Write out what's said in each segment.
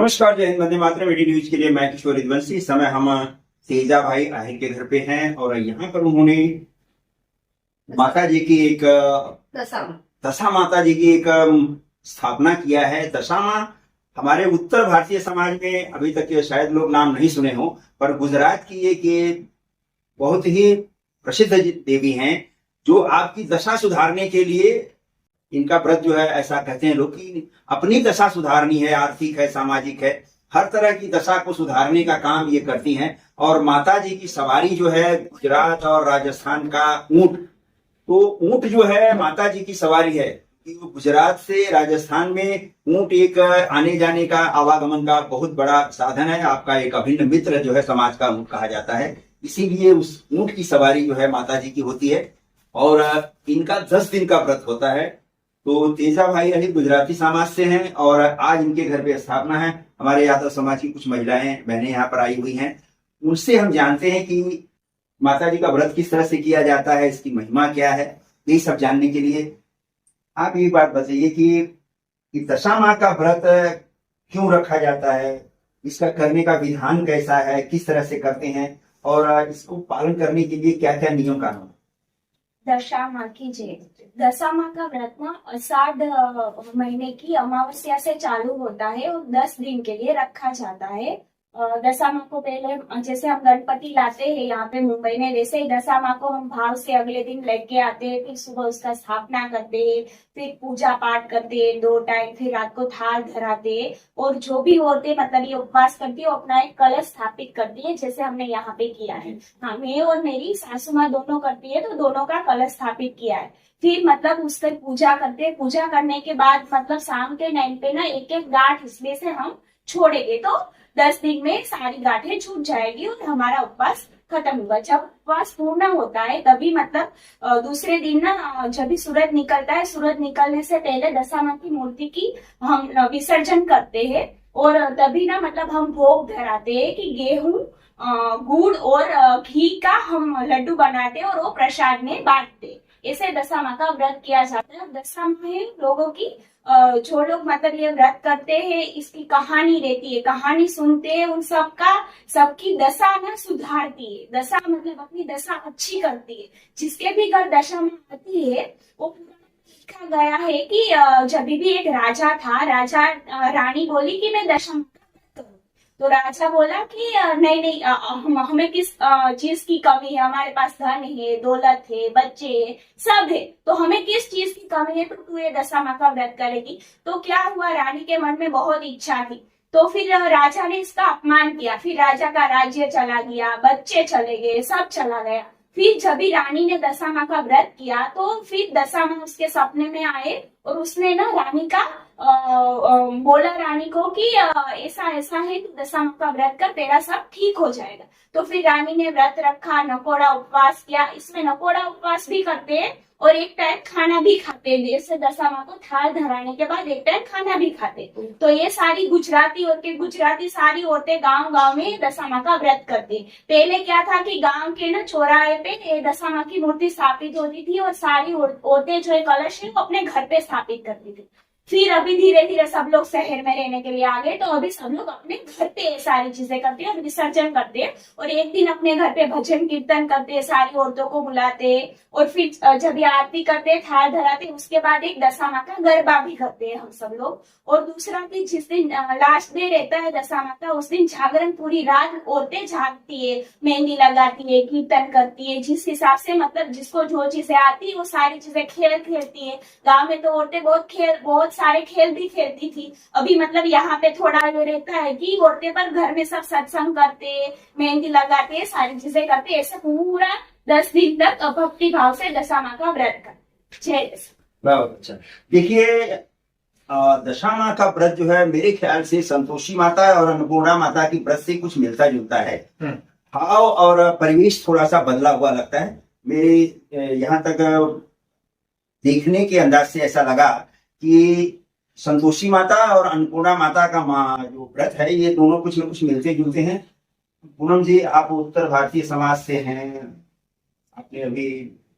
नमस्कार, जय Hind, Vande Mataram. AD news के लिए मैं किशोर रघुवंशी। इस समय हम तेजा भाई आहिर के घर पे हैं और यहाँ पर उन्होंने माता जी की एक दशा माता जी की एक स्थापना किया है। दशा माँ हमारे उत्तर भारतीय समाज में अभी तक शायद लोग नाम नहीं सुने हो, पर गुजरात की एक बहुत ही प्रसिद्ध देवी हैं जो आपकी दशा सुधारने के लिए इनका व्रत जो है, ऐसा कहते हैं लोग कि अपनी दशा सुधारनी है, आर्थिक है, सामाजिक है, हर तरह की दशा को सुधारने का काम ये करती हैं। और माता जी की सवारी जो है गुजरात और राजस्थान का ऊंट, तो ऊंट जो है माता जी की सवारी है कि वो गुजरात से राजस्थान में ऊंट एक आने जाने का, आवागमन का बहुत बड़ा साधन है। आपका एक अभिन्न मित्र जो है समाज का ऊंट कहा जाता है, इसीलिए उस ऊंट की सवारी जो है माता जी की होती है। और इनका 10 दिन का व्रत होता है। तो तेजा भाई अहिर गुजराती समाज से हैं और आज इनके घर पे स्थापना है। हमारे यादव समाज की कुछ महिलाएं बहनें यहाँ पर आई हुई हैं, उनसे हम जानते हैं कि माता जी का व्रत किस तरह से किया जाता है, इसकी महिमा क्या है। यही सब जानने के लिए आप ये बात बताइए कि दशा माँ का व्रत क्यों रखा जाता है, इसका करने का विधान कैसा है, किस तरह से करते हैं और इसको पालन करने के लिए क्या क्या नियम कानून। दशा माँ की जय। दशा माँ का व्रत ना आषाढ़ महीने की अमावस्या से चालू होता है और 10 दिन के लिए रखा जाता है। दशा माँ को पहले जैसे हम गणपति लाते हैं यहाँ पे मुंबई में, वैसे ही दशा माँ को हम भाव से अगले दिन लेके आते हैं। फिर सुबह उसका स्थापना करते हैं, फिर पूजा पाठ करते हैं 2 टाइम, फिर रात को थाल धराते हैं। और जो भी औरतें मतलब ये उपवास करती है वो अपना एक कलश स्थापित करती है, जैसे हमने यहाँ पे किया है। हाँ, मैं और मेरी सासू माँ दोनों करती है, तो दोनों का कलश स्थापित किया है। फिर मतलब उसकी पूजा करते हैं। पूजा करने के बाद मतलब शाम के टाइम पे ना एक एक गांठ इसमें से हम छोड़ेंगे, तो 10 दिन में सारी गांठें छूट जाएगी और हमारा उपवास खत्म होगा। जब उपवास पूर्ण होता है तभी मतलब दूसरे दिन ना जब भी सूरज निकलता है, सूरज निकलने से पहले दशा माँ की मूर्ति की हम विसर्जन करते हैं। और तभी ना मतलब हम भोग धराते हैं कि गेहूं, गुड़ और घी का हम लड्डू बनाते हैं और वो प्रसाद में बांटते। ऐसे दशा माँ का व्रत किया जाता है। दशा में लोगों की जो लोग मतलब ये व्रत करते हैं, इसकी कहानी रहती है, कहानी सुनते हैं, उन सबकी दशा ना सुधारती है। दशा मतलब अपनी दशा अच्छी करती है। जिसके भी घर दशा में आती है वो लिखा गया है कि जब भी एक राजा था, राजा रानी बोली कि मैं दशा में करूं, तो राजा बोला कि नहीं, हमें किस चीज की कमी है, हमारे पास धन है, दौलत है, बच्चे है, सब है, तो हमें किस चीज की कमी है, तो तू ये दशा माँ का व्रत करेगी। तो क्या हुआ, रानी के मन में बहुत इच्छा थी, तो फिर राजा ने इसका अपमान किया। फिर राजा का राज्य चला गया, बच्चे चले गए, सब चला गया। फिर जब भी रानी ने दशा माँ का व्रत किया तो फिर दशा माँ उसके सपने में आए और उसने ना रानी का बोला रानी को कि ऐसा ऐसा है, तू दशा माँ का व्रत कर, तेरा सब ठीक हो जाएगा। तो फिर रानी ने व्रत रखा, नकोड़ा उपवास किया। इसमें नकोड़ा उपवास भी करते हैं और एक टाइम खाना भी खाते हैं। जैसे दशा माँ को थाल धराने के बाद एक टाइम खाना भी खाते। तो ये सारी गुजराती सारी औरतें गांव गांव में दशा माँ का व्रत करती। पहले क्या था कि गांव के ना चौराहे पे दशा माँ की मूर्ति स्थापित होती थी और सारी औरतें जो कलश है वो अपने घर पे स्थापित करती थी। फिर अभी धीरे धीरे सब लोग शहर में रहने के लिए आ गए, तो अभी सब लोग अपने घर पे ये सारी चीजें करते हैं और विसर्जन करते हैं। और एक दिन अपने घर पे भजन कीर्तन करते हैं, सारी औरतों को बुलाते हैं और फिर जब ये आरती करते हैं, थाल धराते हैं, उसके बाद एक दशा माँ का गरबा भी करते हैं हम सब लोग। और दूसरा कि जिस दिन लास्ट डे रहता है दशा माँ का, उस दिन जागरण पूरी रात औरतें जागती है, मेहंदी लगाती है, कीर्तन करती है, जिस हिसाब से मतलब जिसको जो चीजें आती है वो सारी चीजें खेलती है। गाँव में तो औरतें बहुत सारे खेल भी खेलती थी। अभी मतलब यहाँ पे थोड़ा ये रहता है कि औरतें पर घर में सब सत्संग करते, मेहंदी लगाते, सारी चीजें करते, ऐसे पूरा 10 दिन तक भक्ति भाव से दशा माँ का व्रत कर। जय दशा। बहुत अच्छा। देखिए, दशा माँ का व्रत जो है मेरे ख्याल से संतोषी माता और अन्नपूर्णा माता की व्रत से कुछ मिलता जुलता है। भाव और परिवेश थोड़ा सा बदला हुआ लगता है। मेरे यहाँ तक देखने के अंदाज से ऐसा लगा कि संतोषी माता और अन्नपूर्णा माता का जो व्रत है, ये दोनों कुछ न कुछ मिलते जुलते हैं। पूनम जी, आप उत्तर भारतीय समाज से हैं, आपने अभी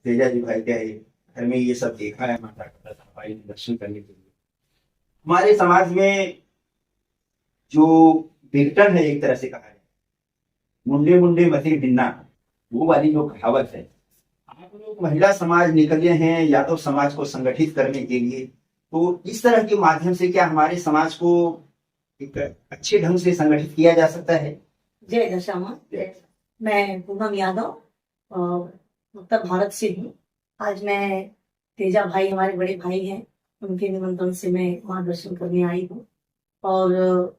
तेजा जी भाई के घर में ये सब देखा है, माता का व्रत भाई दर्शन करने के लिए। हमारे समाज में जो विघटन है, एक तरह से कहा जाए, मुंडे मुंडे मथे भिन्ना, वो वाली जो कहावत है, आप लोग महिला समाज निकले हैं यादव समाज को संगठित करने के लिए, तो इस तरह के माध्यम से क्या हमारे समाज को एक अच्छे ढंग से संगठित किया जा सकता है? जय दशा माँ। मैं पूनम यादव उत्तर भारत से हूँ। आज मैं तेजा भाई हमारे बड़े भाई हैं, उनके निमंत्रण से मैं वहाँ दर्शन करने आई हूँ। और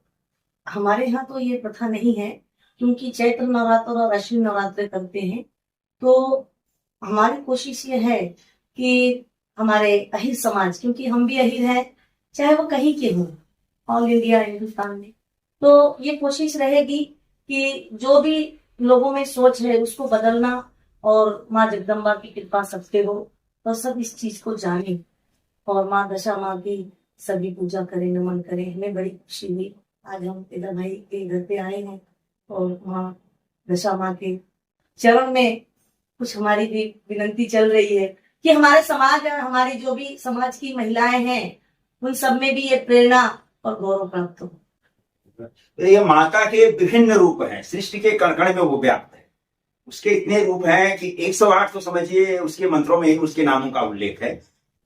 हमारे यहाँ तो ये प्रथा नहीं है, क्योंकि चैत्र नवरात्र और अश्विन नवरात्र करते हैं। तो हमारी कोशिश ये है कि हमारे अहिर समाज, क्योंकि हम भी अहिर हैं, चाहे वो कहीं के हों, ऑल इंडिया हिंदुस्तान में, तो ये कोशिश रहेगी कि जो भी लोगों में सोच है उसको बदलना, और माँ जगदम्बा की कृपा सबसे हो, तो सब इस चीज को जाने और माँ दशा माँ की सभी पूजा करें, नमन करें। हमें बड़ी खुशी हुई आज हम तेजा भाई के घर पे आए हैं और माँ दशा माँ के चरण में कुछ हमारी भी विनती चल रही है कि हमारे समाज, हमारी जो भी समाज की महिलाएं हैं, उन सब में भी ये प्रेरणा और गौरव प्राप्त हो। तो ये माता के विभिन्न रूप हैं, सृष्टि के कण कण में वो व्याप्त है। उसके इतने रूप हैं कि 108 तो समझिए उसके मंत्रों में ही उसके नामों का उल्लेख है।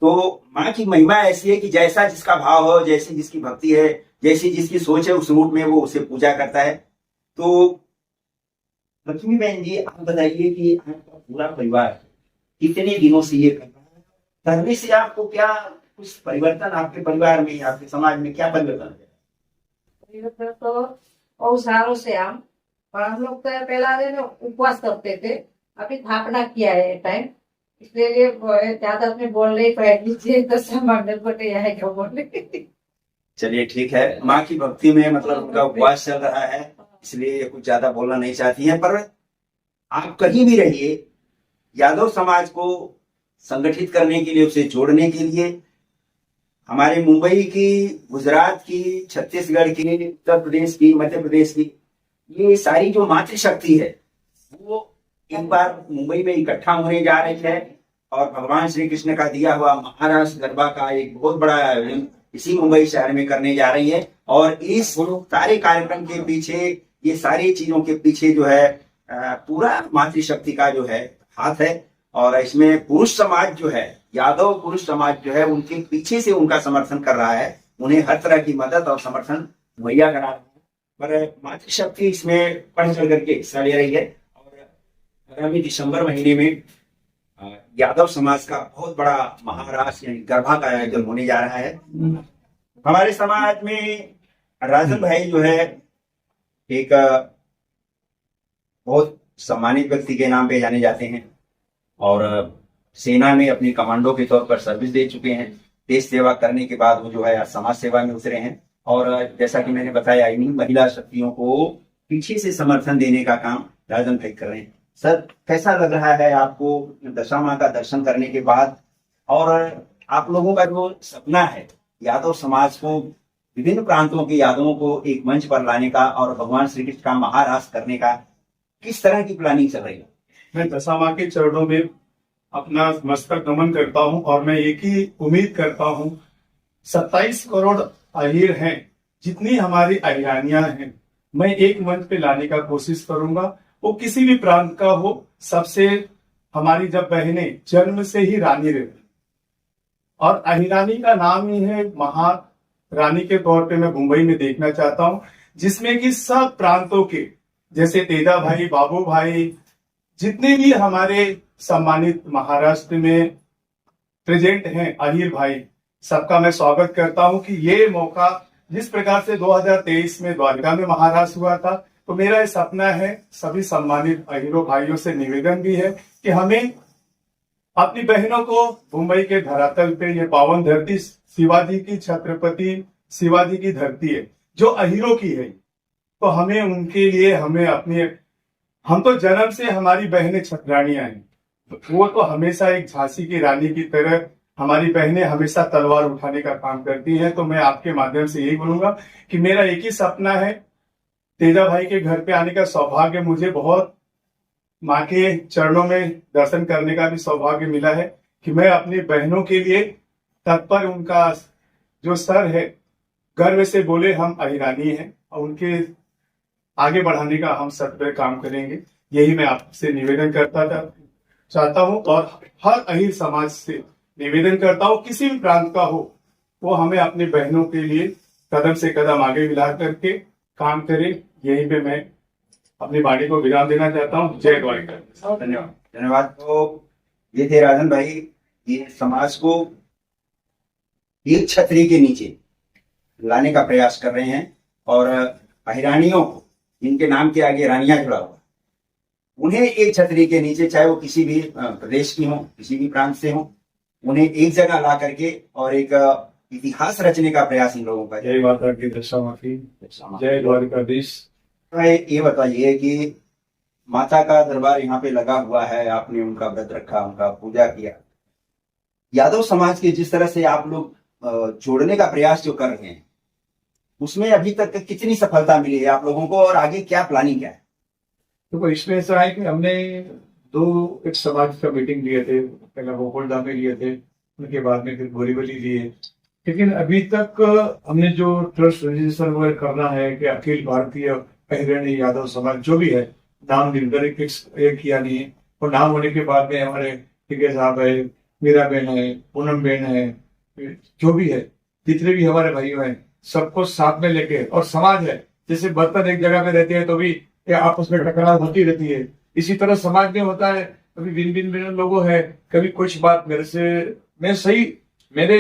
तो माँ की महिमा ऐसी है कि जैसा जिसका भाव हो, जैसी जिसकी भक्ति है, जैसी जिसकी सोच है, उस रूप में वो उसे पूजा करता है। तो लक्ष्मी बहन जी, आप बताइए कि आपका पूरा परिवार कितने दिनों से ये कर रहा है? करने से आपको क्या कुछ परिवर्तन आपके परिवार में, आपके समाज में क्या परिवर्तन है? परिवर्तन तो बहुत सालों से हम लोग तो पहला दिन उपवास करते थे, अभी स्थापना किया है टाइम, इसलिए ये ज्यादा अपने बोल नहीं पाएगी, तो सामान्य बटे है क्या बोले। चलिए ठीक है, माँ की भक्ति में मतलब उनका उपवास चल रहा है, इसलिए कुछ ज्यादा बोलना नहीं चाहती हैं। पर आप कहीं भी रहिए, यादव समाज को संगठित करने के लिए, उसे जोड़ने के लिए, हमारे मुंबई की, गुजरात की, छत्तीसगढ़ की, उत्तर प्रदेश की, मध्य प्रदेश की, ये सारी जो मातृशक्ति है वो एक बार मुंबई में इकट्ठा होने जा रही है और भगवान श्री कृष्ण का दिया हुआ महाराष्ट्र गरबा का एक बहुत बड़ा आयोजन इसी मुंबई शहर में करने जा रही है। और इस सारे कार्यक्रम के पीछे, ये सारी चीजों के पीछे जो है पूरा मातृशक्ति का जो है हाथ है। और इसमें पुरुष समाज जो है, यादव पुरुष समाज जो है, उनके पीछे से उनका समर्थन कर रहा है, उन्हें हर तरह की मदद और समर्थन मुहैया करा रहा है। पर मातृशक्ति इसमें बढ़ चढ़ करके हिस्सा ले रही है। और आगामी दिसंबर महीने में यादव समाज का बहुत बड़ा महाराष्ट्र यानी गरबा का आयोजन होने जा रहा है। हमारे समाज में राजन भाई जो है एक बहुत सम्मानित व्यक्ति के नाम पे जाने जाते हैं और सेना में अपनी कमांडो के तौर पर सर्विस दे चुके हैं। देश सेवा करने के बाद वो जो है समाज सेवा में उतरे हैं और जैसा कि मैंने बताया, इन्हीं महिला शक्तियों को पीछे से समर्थन देने का काम राजन भाई कर रहे हैं। सर, कैसा लग रहा है आपको दशा माँ का दर्शन करने के बाद? और आप लोगों का जो सपना है यादव समाज को, विभिन्न प्रांतों के यादवों को एक मंच पर लाने का और भगवान श्री कृष्ण का महारास करने का, किस तरह की प्लानिंग चल रही है? मैं दशा माँ के चरणों में अपना मस्तक नमन करता हूँ और मैं एक ही उम्मीद करता हूँ, 27 करोड़ अहीर हैं, जितनी हमारी अहिरानियां हैं, मैं एक मंच पे लाने का कोशिश करूंगा। वो किसी भी प्रांत का हो, सबसे हमारी जब बहनें जन्म से ही रानी रहती और अहिरानी का नाम ही है महारानी के तौर पे मैं मुंबई में देखना चाहता हूँ, जिसमें कि सब प्रांतों के, जैसे तेजा भाई, बाबू भाई, जितने भी हमारे सम्मानित महाराष्ट्र में प्रेजेंट हैं अहीर भाई, सबका मैं स्वागत करता हूं कि ये मौका, जिस प्रकार से 2023 में द्वारका में महारास हुआ था, तो मेरा ये सपना है, सभी सम्मानित अहीरों भाइयों से निवेदन भी है कि हमें अपनी बहनों को मुंबई के धरातल पे, ये पावन धरती शिवाजी की, छत्रपति शिवाजी की धरती है जो अहीरों की है, तो हमें उनके लिए, हम तो जन्म से हमारी बहनें छत्राणियां हैं, वो तो हमेशा एक झांसी की रानी की तरह हमारी बहनें हमेशा तलवार उठाने का काम करती हैं। तो मैं आपके माध्यम से यही बोलूंगा कि मेरा एक ही सपना है, तेजा भाई के घर पे आने का सौभाग्य मुझे बहुत, माँ के चरणों में दर्शन करने का भी सौभाग्य मिला है कि मैं अपनी बहनों के लिए तत्पर, उनका जो सर है गर्व से बोले हम अहिरानी हैं, और उनके आगे बढ़ाने का हम सब पे काम करेंगे। यही मैं आपसे निवेदन चाहता हूँ और हर अहीर समाज से निवेदन करता हूँ, किसी भी प्रांत का हो, वो हमें अपनी बहनों के लिए कदम से कदम आगे मिला करके काम करे। यही पे मैं अपनी वाणी को विराम देना चाहता हूँ। जय द्वारिका। धन्यवाद धन्यवाद। तो ये थे राजन भाई, ये समाज को एक छतरी के नीचे लाने का प्रयास कर रहे हैं और अहिरानियों को, जिनके नाम के आगे रानियां जुड़ा हुआ, उन्हें एक छतरी के नीचे, चाहे वो किसी भी प्रदेश की हो, किसी भी प्रांत से हो, उन्हें एक जगह ला करके और एक इतिहास रचने का प्रयास इन लोगों का है। जय माता की दशा माफी, जय द्वारिकाधीश। ये बताइए कि माता का दरबार यहाँ पे लगा हुआ है, आपने उनका व्रत रखा, उनका पूजा किया, यादव समाज के जिस तरह से आप लोग जोड़ने का प्रयास जो कर रहे हैं, उसमें अभी तक कितनी सफलता मिली है आप लोगों को और आगे क्या प्लानिंग क्या है? तो इसमें ऐसा है कि हमने एक समाज का मीटिंग लिए थे, पहले गोकुलधाम में लिए थे, उनके बाद में फिर बोरीवली लिए, लेकिन अभी तक हमने जो ट्रस्ट रजिस्ट्रेशन वगैरह करना है कि अखिल भारतीय अहिरणी यादव समाज जो भी है, नाम निर्धारित किया नहीं है। और नाम होने के बाद में हमारे टिके साहब है, मीरा बहन है, पूनम बहन है, जो भी है, जितने भी हमारे भाइयों हैं, सबको साथ में लेके, और समाज है जैसे बर्तन एक जगह में रहते हैं तो भी आपस में टकराव होती रहती है, इसी तरह समाज में होता है। कभी भिन्न भिन्न लोगों है, कभी कुछ बात मेरे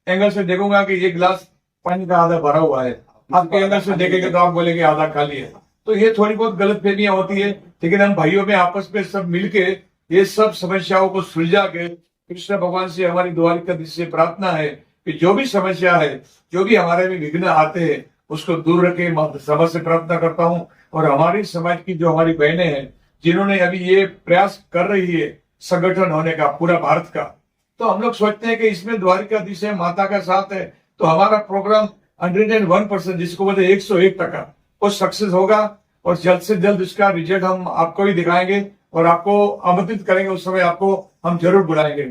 एंगल से देखूंगा कि ये गिलास पानी का आधा भरा हुआ है, आपके एंगल से देखेंगे तो आप बोलेंगे आधा खाली है। तो ये थोड़ी बहुत गलतफहमियां होती है, लेकिन हम भाइयों में आपस में सब मिलके ये सब समस्याओं को सुलझा के कृष्ण भगवान से हमारी द्वारिकाधीश से प्रार्थना है कि जो भी समस्या है, जो भी हमारे में विघ्न आते हैं, उसको दूर रखे, समझ से प्रार्थना करता हूँ। और हमारी समाज की जो हमारी बहनें हैं, जिन्होंने अभी ये प्रयास कर रही है संगठन होने का पूरा भारत का, तो हम लोग सोचते हैं कि इसमें द्वारिकाधीश है, माता का साथ है, तो हमारा प्रोग्राम 101%, जिसको बोलते 101%, वो सक्सेस होगा। और जल्द से जल्द इसका रिजल्ट हम आपको भी दिखाएंगे और आपको आमंत्रित करेंगे, उस समय आपको हम जरूर बुलाएंगे।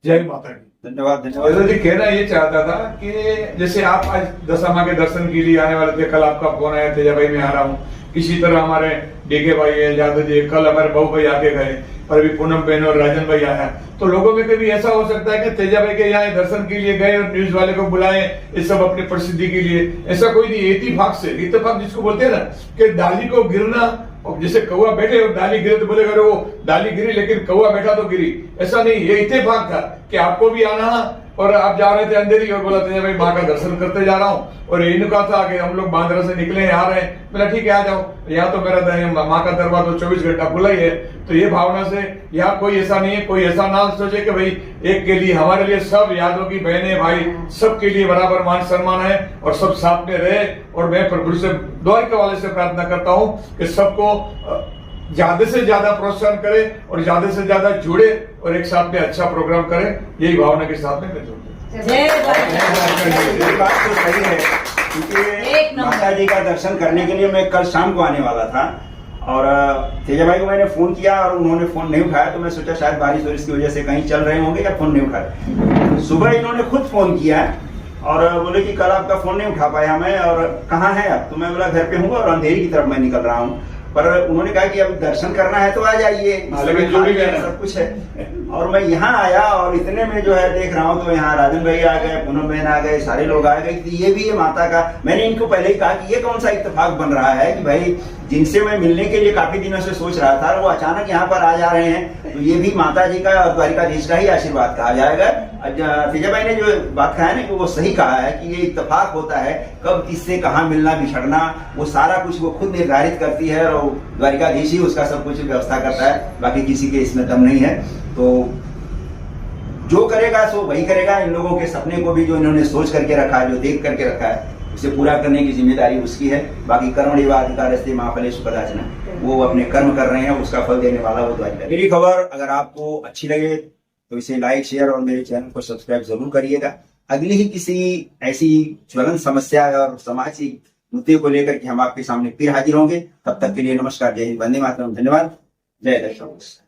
जय माता की। धन्यवाद धन्यवाद। जी कहना ये चाहता था कि जैसे आप आज दशा माँ के दर्शन के लिए आने वाले थे, कल आपका फोन आया तेजा भाई मैं आ रहा हूँ, इसी तरह हमारे डीके भाई है, यादव जी, कल हमारे बहू भाई आके गए, और अभी पूनम बहन और राजन भाई आया। तो लोगों में कभी ऐसा हो सकता है कि तेजा भाई के यहाँ दर्शन के लिए गए और न्यूज वाले को बुलाए, ये सब अपनी प्रसिद्धि के लिए, ऐसा कोई नहीं। इत्तेफाक जिसको बोलते हैं ना, कि डाली को गिरना, और जैसे कौवा बैठे और डाली गिरे तो बोले अरे वो डाली गिरी लेकिन कौवा बैठा तो गिरी, ऐसा नहीं। ये इत्तेफाक था कि आपको भी आना, और आप जा रहे थे अंधेरी और बोला तेजा भाई माँ का दर्शन करते जा रहा हूँ, और यही कहा था कि हम लोग बांद्रा से निकले हैं, आ रहे हैं, बोला ठीक है आ जाओ। यहाँ तो मेरा माँ का दरबार तो 24 घंटा खुला ही है। तो ये भावना से यहाँ कोई ऐसा नहीं है, कोई ऐसा ना सोचे कि भाई एक के लिए, हमारे लिए सब यादव की बहनें भाई सबके लिए बराबर मान सम्मान है और सब साथ में रहे। और मैं प्रभु से द्वारिका वाले से प्रार्थना करता हूँ कि सबको ज्यादा से ज्यादा प्रोत्साहन करे और ज्यादा से ज्यादा जुड़े और एक साथ में अच्छा प्रोग्राम करे, यही भावना के साथ में मैं जुड़ूं। ये बात तो सही है, क्योंकि माता जी का दर्शन करने के लिए मैं कल शाम को आने वाला था, और तेजा भाई को मैंने फोन किया और उन्होंने फोन नहीं उठाया, तो मैं सोचा शायद बारिश वारिश की वजह से कहीं चल रहे होंगे या फोन नहीं उठा रहे। सुबह इन्होंने खुद फोन किया और बोले कि कल आपका फोन नहीं उठा पाया मैं, और कहाँ है अब? तो मैं बोला घर पे हूँ और अंधेरी की तरफ मैं निकल रहा हूँ। पर उन्होंने कहा कि अब दर्शन करना है तो आ जाइए, सब कुछ है। और मैं यहाँ आया और इतने में जो है देख रहा हूँ तो यहाँ राजन भाई आ गए, पूनम बहन आ गए, सारे लोग आ गए कि ये भी है माता का। मैंने इनको पहले ही कहा कि ये कौन सा इत्तेफाक बन रहा है कि भाई जिनसे मैं मिलने के लिए काफी दिनों से सोच रहा था, वो अचानक यहाँ पर आ जा रहे हैं, तो ये भी माता जी का और द्वारिकाधीश का ही आशीर्वाद कहा जाएगा। तेजा भाई ने जो बात कहा है ना कि वो सही कहा है कि ये इत्तेफाक होता है, कब किससे कहाँ मिलना बिछड़ना, वो सारा कुछ वो खुद निर्धारित करती है और द्वारिकाधीश ही उसका सब कुछ व्यवस्था करता है, बाकी किसी के इसमें दम नहीं है। तो जो करेगा सो वही करेगा। इन लोगों के सपने को भी जो इन्होंने सोच करके रखा है, जो देख करके रखा है, उसे पूरा करने की जिम्मेदारी उसकी है। बाकी कर्मणि अधिकारस्ते मा फलेषु कदाचन, वो अपने कर्म कर रहे हैं, उसका फल देने वाला वो द्वारिका। मेरी खबर अगर आपको अच्छी लगे तो इसे लाइक शेयर और मेरे चैनल को सब्सक्राइब जरूर करिएगा। अगली ही किसी ऐसी ज्वलन समस्या और सामाजिक मुद्दे को लेकर के हम आपके सामने फिर हाजिर होंगे। तब तक के लिए नमस्कार, जय हिंद, वंदे मातरम, धन्यवाद, जय दर्शक।